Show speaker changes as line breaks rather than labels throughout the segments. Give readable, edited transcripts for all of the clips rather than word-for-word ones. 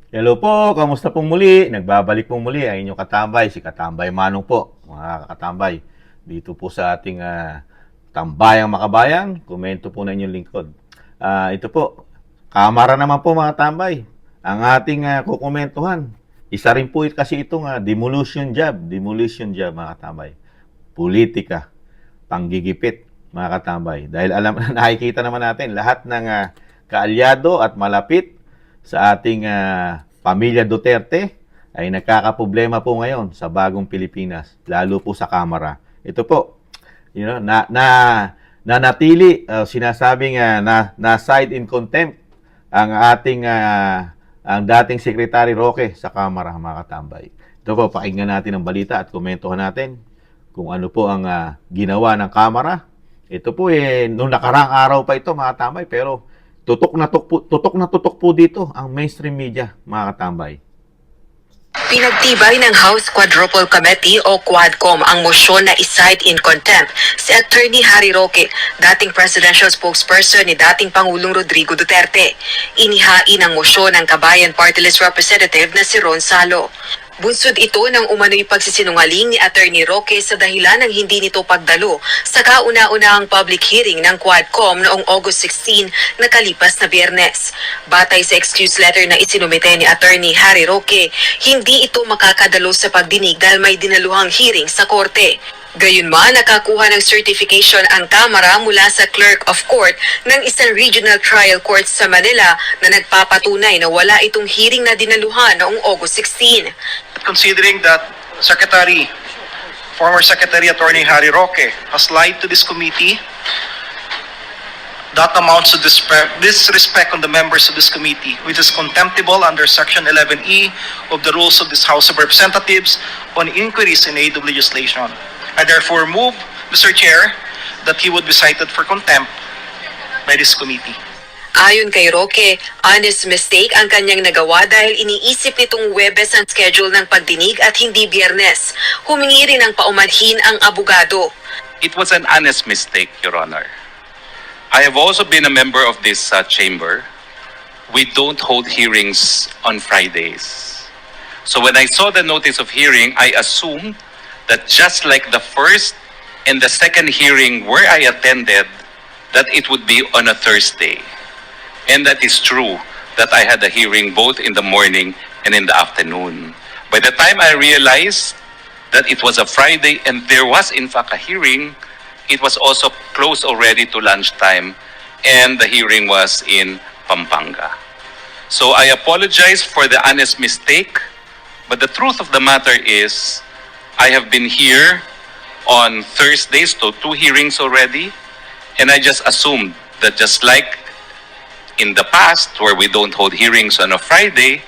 Hello po, kamusta pong muli? Nagbabalik pong muli ang inyong katambay, si Katambay Manong po, mga katambay. Dito po sa ating tambayang makabayan, komento po na inyong lingkod. Ito po, kamara naman po mga tambay. Ang ating kukomentuhan, isa rin po kasi itong demolition job mga katambay. Politika, panggigipit mga katambay. Dahil alam nakikita naman natin lahat ng kaalyado at malapit sa ating pamilya Duterte ay nagkakaproblema po ngayon sa bagong Pilipinas, lalo po sa Kamara. Ito po, nanatili sinasabing na side in contempt ang ating ang dating Secretary Roque sa Kamara, mga katambay. Ito po, pakinggan natin ang balita at komentuhan natin kung ano po ang ginawa ng Kamara. Ito po nung nakaraang araw pa ito mga katambay, pero tutok po dito ang mainstream media, mga katambay.
Pinagtibay ng House Quadruple Committee o Quadcom ang mosyon na i-cite in contempt si Attorney Harry Roque, dating presidential spokesperson ni dating Pangulong Rodrigo Duterte. Inihain ang mosyon ng Kabayan Party List Representative na si Ron Salo. Bunsod ito ng umano'y pagsisinungaling ni Attorney Roque sa dahilan ng hindi nito pagdalo sa kauna-unahang public hearing ng Quadcom noong August 16 na kalipas na Biyernes. Batay sa excuse letter na isinumite ni Attorney Harry Roque, hindi ito makakadalo sa pagdinig dahil may dinaluhang hearing sa korte. Gayunman, nakakuha ng certification ang Kamara mula sa Clerk of Court ng isang regional trial court sa Manila na nagpapatunay na wala itong hearing na dinaluhan noong August 16.
Considering that former Secretary Attorney Harry Roque has lied to this committee, that amounts to disrespect on the members of this committee, which is contemptible under Section 11E of the rules of this House of Representatives on inquiries in aid of legislation. I therefore move, Mr. Chair, that he would be cited for contempt by this committee.
Ayon kay Roque, honest mistake ang kanyang nagawa dahil iniisip nitong Huwebes ang schedule ng pagdinig at hindi Biyernes. Humingi rin ng paumanhin ang abogado.
It was an honest mistake, Your Honor. I have also been a member of this chamber. We don't hold hearings on Fridays. So when I saw the notice of hearing, I assumed that just like the first and the second hearing where I attended, that it would be on a Thursday. And that is true, that I had a hearing both in the morning and in the afternoon. By the time I realized that it was a Friday and there was in fact a hearing, it was also close already to lunchtime, and the hearing was in Pampanga. So I apologize for the honest mistake, but the truth of the matter is, I have been here on Thursdays, so 2 hearings already, and I just assumed that just like in the past, where we don't hold hearings on a Friday,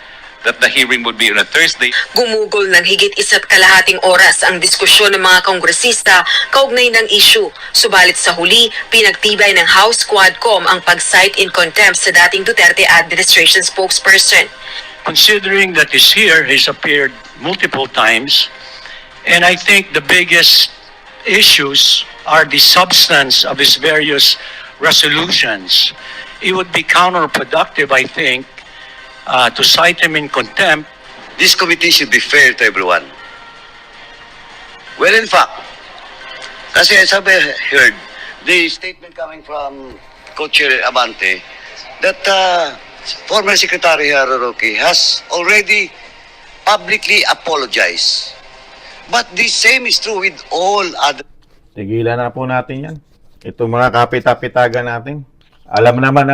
that the hearing would be on a Thursday.
Gumugol ng higit 1.5 oras ang diskusyon ng mga kongresista kaugnay ng issue. Subalit sa huli, pinagtibay ng House Quadcom ang pag-cite in contempt sa dating Duterte administration spokesperson.
Considering that he's appeared multiple times, and I think the biggest issues are the substance of his various resolutions. It would be counterproductive, I think, to cite him in contempt.
This committee should be fair to everyone. Well, in fact, kasi as I've heard, the statement coming from Co-Chair Abante that former Secretary Harry Roque has already publicly apologized. But the same is true with all other.
Tigilan na po natin yan. Ito mga kapita-pitagan natin. Alam naman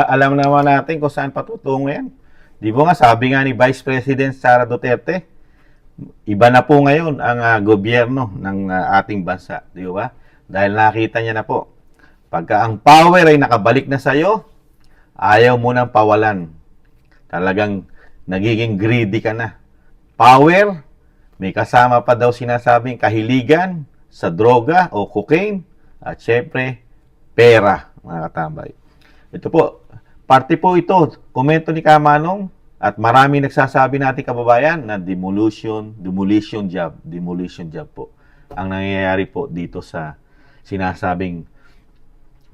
natin kung saan patutungo yan. Di ba nga, sabi nga ni Vice President Sara Duterte, iba na po ngayon ang gobyerno ng ating bansa. Di ba? Dahil nakita niya na po, pagka ang power ay nakabalik na sa'yo, ayaw mo nang pawalan. Talagang nagiging greedy ka na. Power, may kasama pa daw sinasabing kahiligan sa droga o cocaine at syempre, pera, mga katambay. Ito po, parte po ito, komento ni Kamanong at marami nagsasabi natin kababayan na demolition job po. Ang nangyayari po dito sa sinasabing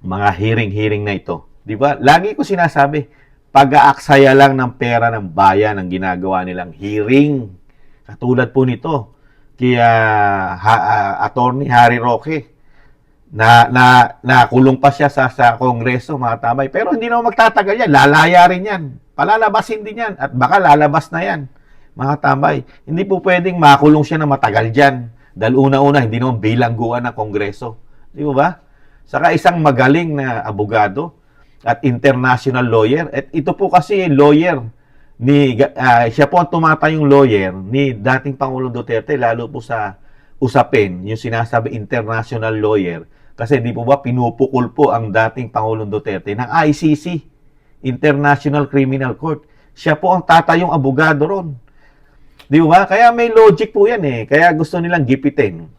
mga hearing na ito. Di ba? Lagi ko sinasabi, pag-aaksaya lang ng pera ng bayan ang ginagawa nilang hearing. Katulad po nito, kaya Attorney Harry Roque, nakulong pa siya sa Kongreso, mga tambay. Pero hindi naman magtatagal yan. Lalaya rin yan. Palalabasin din yan. At baka lalabas na yan, mga tambay. Hindi po pwedeng makulong siya na matagal dyan. Dahil una-una, hindi naman bilangguan ng Kongreso. Di ba? Saka isang magaling na abogado at international lawyer. At ito po kasi lawyer siya po ang tumatayong lawyer ni dating Pangulong Duterte, lalo po sa usapin, yung sinasabi international lawyer. Kasi di po ba pinupukol po ang dating Pangulong Duterte ng ICC, International Criminal Court. Siya po ang tatayong abogado ron. Di ba? Kaya may logic po yan eh. Kaya gusto nilang gipitin.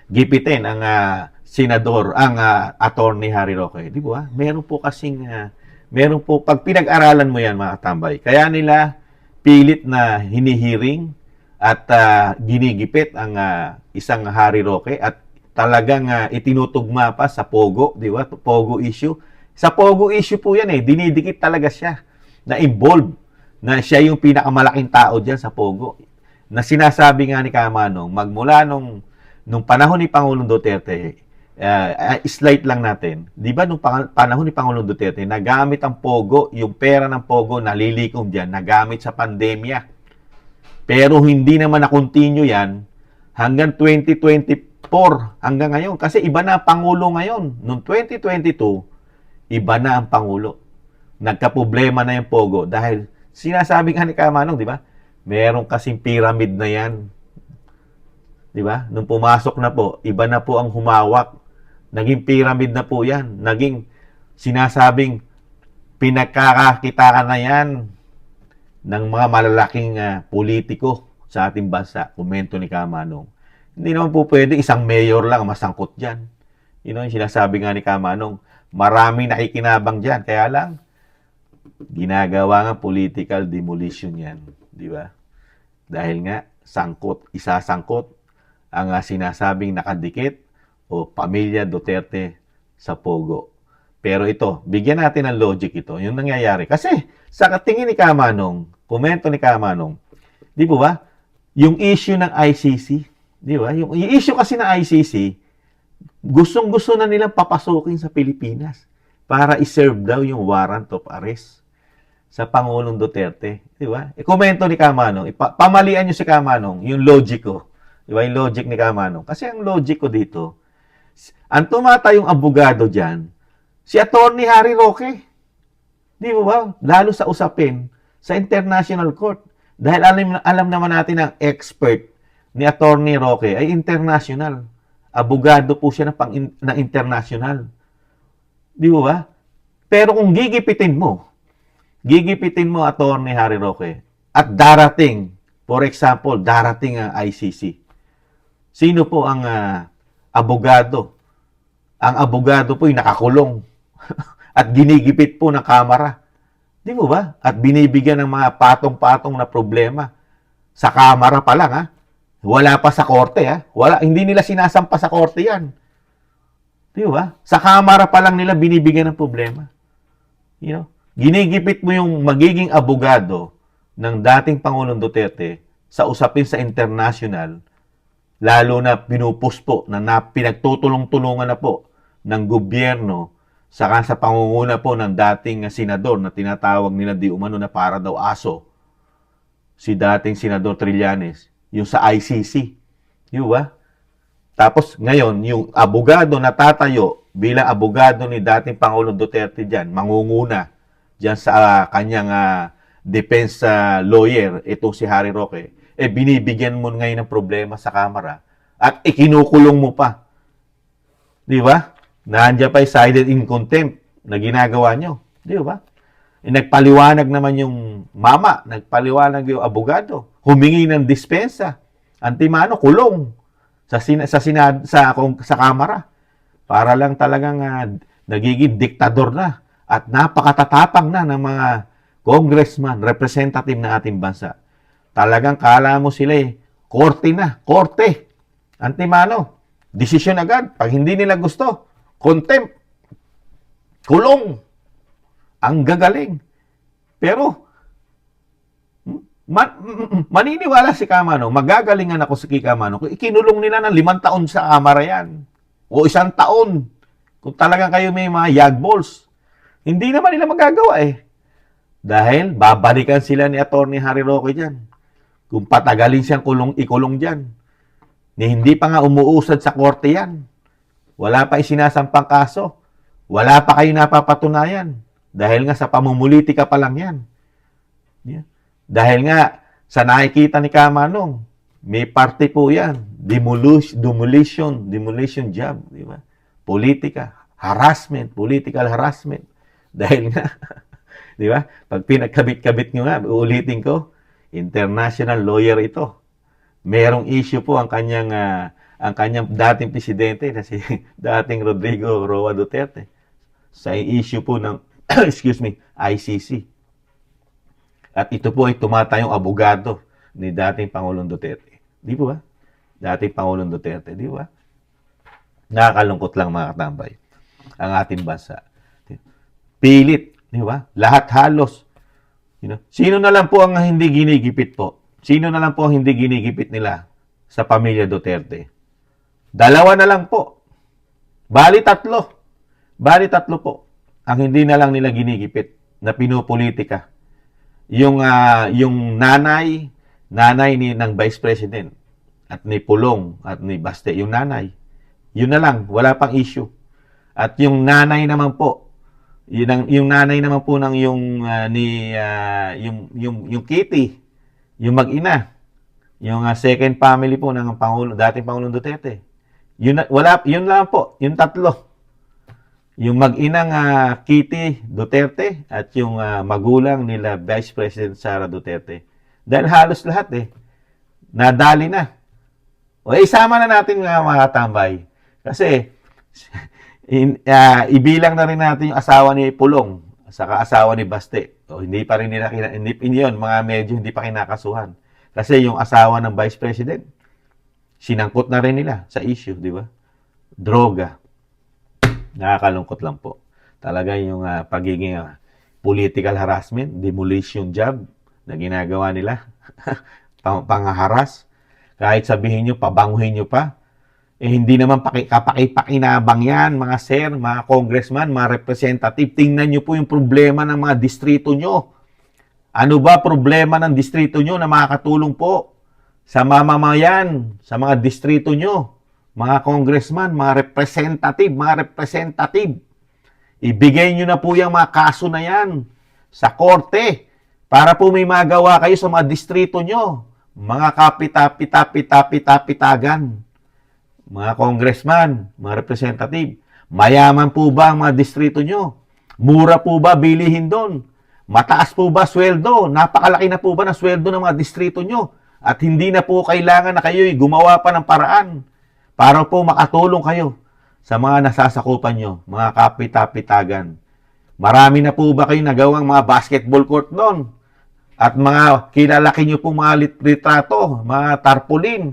Gipitin ang senador, ang Attorney Harry Roque. Di ba? Meron po kasing, meron po, pag pinag-aralan mo yan mga tambay, kaya nila pilit na hinihiring at ginigipit ang isang Harry Roque at talagang itinutugma pa sa Pogo, di ba? Pogo issue. Sa Pogo issue po yan eh, dinidikit talaga siya na involved, na siya yung pinakamalaking tao dyan sa Pogo. Na sinasabi nga ni Kamanong, magmula nung panahon ni Pangulong Duterte, slide lang natin, di ba nung panahon ni Pangulong Duterte, nagamit ang Pogo, yung pera ng Pogo, nalilikom dyan, nagamit sa pandemya. Pero hindi naman na-continue yan hanggang 2024, hanggang ngayon. Kasi iba na ang Pangulo ngayon. Noong 2022, iba na ang Pangulo. Nagka-problema na yung Pogo dahil sinasabi nga ni Kamanong, di ba? Meron kasing pyramid na yan. Di ba? Nung pumasok na po, iba na po ang humawak. Naging pyramid na po yan. Naging sinasabing pinagkakakitaan na yan ng mga malalaking politiko sa ating bansa. Komento ni Kamanong. Hindi naman po pwede isang mayor lang masangkot dyan. Yun yung sinasabi nga ni Kamanong. Maraming nakikinabang dyan. Kaya lang, ginagawa nga political demolition yan. Di ba? Dahil nga, isasangkot ang sinasabing nakadikit o pamilya Duterte sa Pogo. Pero ito, bigyan natin ng logic ito. Yung nangyayari. Kasi, sa tingin ni Kamanong, komento ni Kamanong, di po ba? Yung issue ng ICC, di ba? Yung issue kasi ng ICC, gustong-gusto na nilang papasukin sa Pilipinas para iserve daw yung warrant of arrest sa Pangulong Duterte. Di ba? Komento ni Kamanong, pamalian nyo si Kamanong, yung logic ko. Di ba? Yung logic ni Kamanong. Kasi ang logic ko dito, ang tumatayong abogado dyan, si Attorney Harry Roque. Di ba? Lalo sa usapin sa International Court. Dahil alam naman natin ang expert ni Attorney Roque ay international. Abogado po siya na international. Di ba? Pero kung gigipitin mo Attorney Harry Roque, at darating, for example, darating ang ICC. Sino po ang abogado? Ang abogado po ay nakakulong at ginigipit po ng kamera. Di mo ba? At binibigyan ng mga patong-patong na problema. Sa kamera pa lang, ha? Wala pa sa korte, ha? Hindi nila sinasampa sa korte yan. Di ba? Sa kamera pa lang nila binibigyan ng problema. You know? Ginigipit mo yung magiging abogado ng dating Pangulong Duterte sa usapin sa international, lalo na pinupuspo na pinagtutulong-tulungan na po ng gobyerno saka sa pangunguna po ng dating senador na tinatawag nila di umano na para daw aso, si dating Senador Trillanes, yung sa ICC. Di ba? Tapos ngayon, yung abogado na tatayo bilang abogado ni dating Pangulong Duterte dyan, mangunguna dyan sa kanyang defense lawyer, itong si Harry Roque, binibigyan mo ngayon ng problema sa kamera at ikinukulong mo pa. Di ba? Nandiyan pa yung cited in contempt na ginagawa nyo. Di ba? Nagpaliwanag naman yung mama, nagpaliwanag yung abogado, humingi ng dispensa, antimano, kulong sa kamera. Para lang talagang nagiging diktador na at napakatatapang na ng mga congressman, representative ng ating bansa. Talagang kala mo sila korte na, korte. Antimano, desisyon agad. Pag hindi nila gusto, contempt, kulong. Ang gagaling. Pero, maniniwala si Kamano, magagalingan ako si Kamano, kung ikinulong nila ng 5 taon sa kamara yan, o 1 taon, kung talagang kayo may mga yagballs, hindi naman nila magagawa eh. Dahil babalikan sila ni Atty. Harry Roque dyan. Kung patagalin siyang ikulong dyan, ni hindi pa nga umuusad sa korte yan. Wala pa isinasampang kaso. Wala pa kayo napapatunayan. Dahil nga sa pamumulitika pa lang yan. Yeah. Dahil nga, sa nakikita ni Kamanong, may parte po yan. Demolition job. Di ba? Politika. Harassment. Political harassment. Dahil nga, di ba? Pag pinagkabit-kabit nyo nga, uulitin ko, international lawyer ito. Merong issue po ang kanyang dating presidente na si dating Rodrigo Roa Duterte sa issue po ng excuse me, ICC. At ito po ay tumatayong abogado ni dating Pangulong Duterte. Di po ba? Dating Pangulong Duterte, di ba? Nakakalungkot lang mga katambay ang ating bansa. Pilit, di ba? Lahat halos. Sino na lang po ang hindi ginigipit po? Sino na lang po ang hindi ginigipit nila sa pamilya Duterte? 2 na lang po. Bali 3 po ang hindi na lang nila ginigipit na pinupolitika. Yung nanay ng Vice President at ni Pulong at ni Baste, yung nanay. Yun na lang, wala pang issue. At yung nanay naman po, yung nanay naman po ng yung Kitty, yung mag-ina, yung second family po ng dating Pangulong Duterte. Yun lang po, yung 3. Yung mag-inang Kitty Duterte at yung magulang nila Vice President Sara Duterte. Dahil halos lahat nadali na. O isama na natin mga tambay. Kasi ibilang na rin natin yung asawa ni Pulong saka asawa ni Baste. O hindi pa rin nila yun, mga medyo hindi pa kinakasuhan. Kasi yung asawa ng Vice President, sinangkot na rin nila sa issue, di ba? Droga. Nakakalungkot lang po. Talaga yung pagiging political harassment, demolition job na ginagawa nila. Pangharas. Kahit sabihin nyo, pabanguhin nyo pa. Hindi naman kapakipakinabang yan, mga sir, mga congressman, mga representative. Tingnan nyo po yung problema ng mga distrito nyo. Ano ba problema ng distrito nyo na makakatulong po sa mamamayan, sa mga distrito nyo? Mga congressman, mga representative. Ibigay nyo na po yung mga kaso na yan sa korte para po may magawa kayo sa mga distrito nyo. Mga kapitapitagan. Mga congressman, mga representative, mayaman po ba ang mga distrito nyo? Mura po ba bilihin doon? Mataas po ba sweldo? Napakalaki na po ba ng sweldo ng mga distrito nyo? At hindi na po kailangan na kayo'y gumawa pa ng paraan para po makatulong kayo sa mga nasasakupan nyo, mga kapitapitagan. Marami na po ba kayong nagawang mga basketball court doon? At mga kilalaki nyo po mga litrato, mga tarpaulin.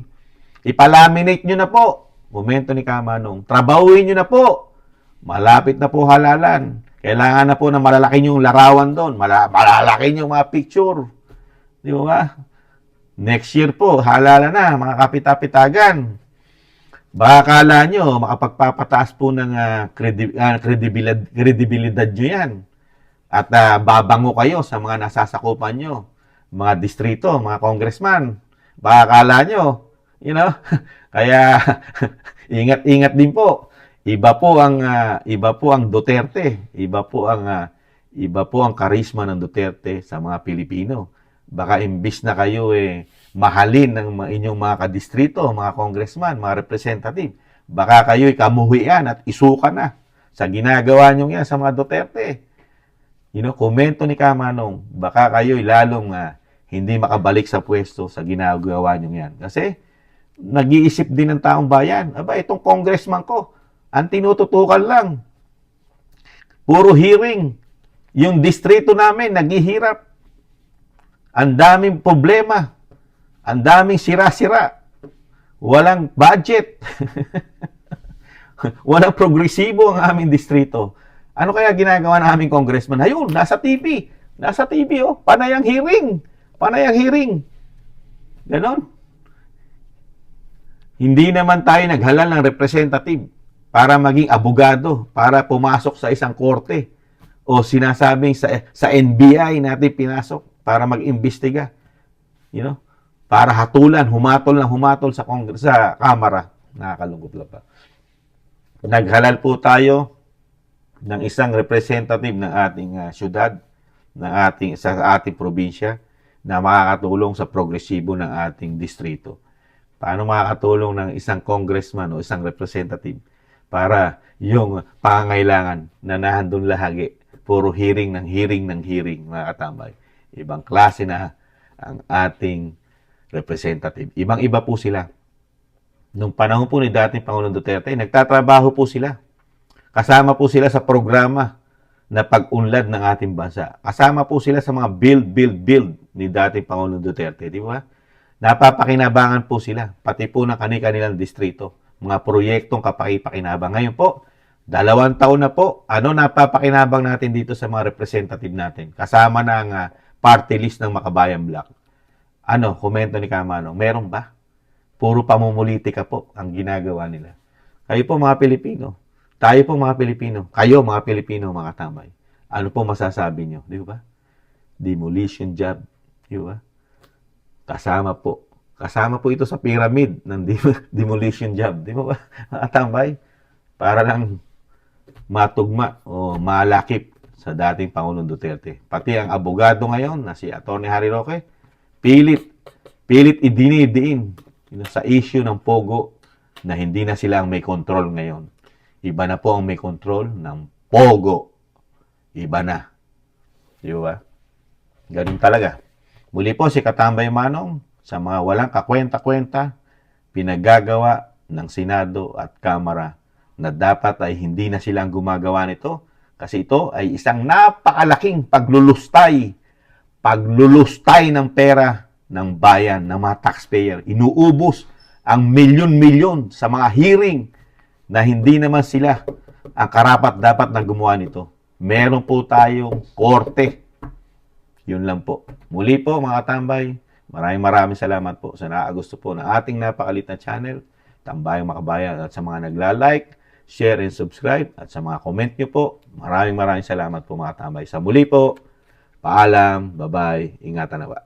Ipalaminate nyo na po. Momento ni Kamanong. Trabahuin nyo na po. Malapit na po halalan. Kailangan na po na malalaki yung larawan doon. Malalaki yung mga picture. Di ba? Next year po, halalan na, mga kapitapitagan. Baka akala nyo, makapagpapataas po ng kredibilidad nyo yan. At babango kayo sa mga nasasakupan nyo. Mga distrito, mga congressman. Baka akala nyo, kaya ingat-ingat din po. Iba po ang Duterte. Iba po ang karisma ng Duterte sa mga Pilipino. Baka imbis na kayo mahalin ng inyong mga kadistrito, mga congressman, mga representative, baka kayo kamuhian at isuka na sa ginagawa nyo yan sa mga Duterte. Komento ni Kamanong, baka kayo lalong hindi makabalik sa pwesto sa ginagawa nyo yan. Kasi nag-iisip din ng taong bayan. Aba, itong congressman ko, ang tinututukan lang. Puro hearing. Yung distrito namin, naghihirap. Ang daming problema. Ang daming sira-sira. Walang budget. Walang progresibo ang aming distrito. Ano kaya ginagawa ng aming congressman? Ayun, nasa TV. Nasa TV, oh. Panay ang hearing. Panay ang hearing. Ganon. Hindi naman tayo naghalal ng representative para maging abogado, para pumasok sa isang korte. O sinasabing sa NBI natin pinasok para mag-imbestiga. You know? Para hatulan, humatol sa sa Kamara. Nakakalungkot lang pa. Naghalal po tayo ng isang representative ng ating syudad, sa ating probinsya, na makakatulong sa progresibo ng ating distrito. Paano makakatulong ng isang congressman o isang representative para yung pangangailangan na nahandun lahagi, puro hearing, mga katambay. Ibang klase na ang ating representative. Ibang-iba po sila. Nung panahon po ni dating Pangulong Duterte, nagtatrabaho po sila. Kasama po sila sa programa na pag-unlad ng ating bansa. Kasama po sila sa mga build ni dating Pangulong Duterte. Di ba? Napapakinabangan po sila. Pati po ng kanilang distrito. Mga proyektong kapakipakinabang. Ngayon po, 2 taon na po. Ano napapakinabang natin dito sa mga representative natin? Kasama ng party list ng Makabayan Black. Ano, komento ni Kamanong, meron ba? Puro pamumulitika po ang ginagawa nila. Kayo po mga Pilipino. Tayo po mga Pilipino. Kayo mga Pilipino, mga tambay. Ano po masasabi nyo? Di ba? Demolition job. Di ba? Kasama po. Kasama po ito sa pyramid ng demolition job. Di ba? Mga tambay. Para lang matugma o malakip sa dating Pangulong Duterte. Pati ang abogado ngayon na si Atty. Harry Roque, pilit idinidiin sa issue ng Pogo na hindi na sila ang may control ngayon. Iba na po ang may control ng Pogo. Iba na. Di ba? Ganun talaga. Muli po si Katambay Manong sa mga walang kakwenta-kwenta pinagagawa ng Senado at Kamara na dapat ay hindi na silang gumagawa nito kasi ito ay isang napakalaking paglulustay ng pera ng bayan, ng mga taxpayer. Inuubos ang milyon-milyon sa mga hearing na hindi naman sila ang karapat-dapat na gumawa nito. Meron po tayong korte. Yun lang po. Muli po mga tambay, maraming salamat po sa naagusto po ng ating napakalit na channel, Tambayang Makabayan, at sa mga nagla-like, share, and subscribe, at sa mga comment nyo po. Maraming salamat po mga tambay. Sa muli po, paalam, bye-bye, ingatan na ba.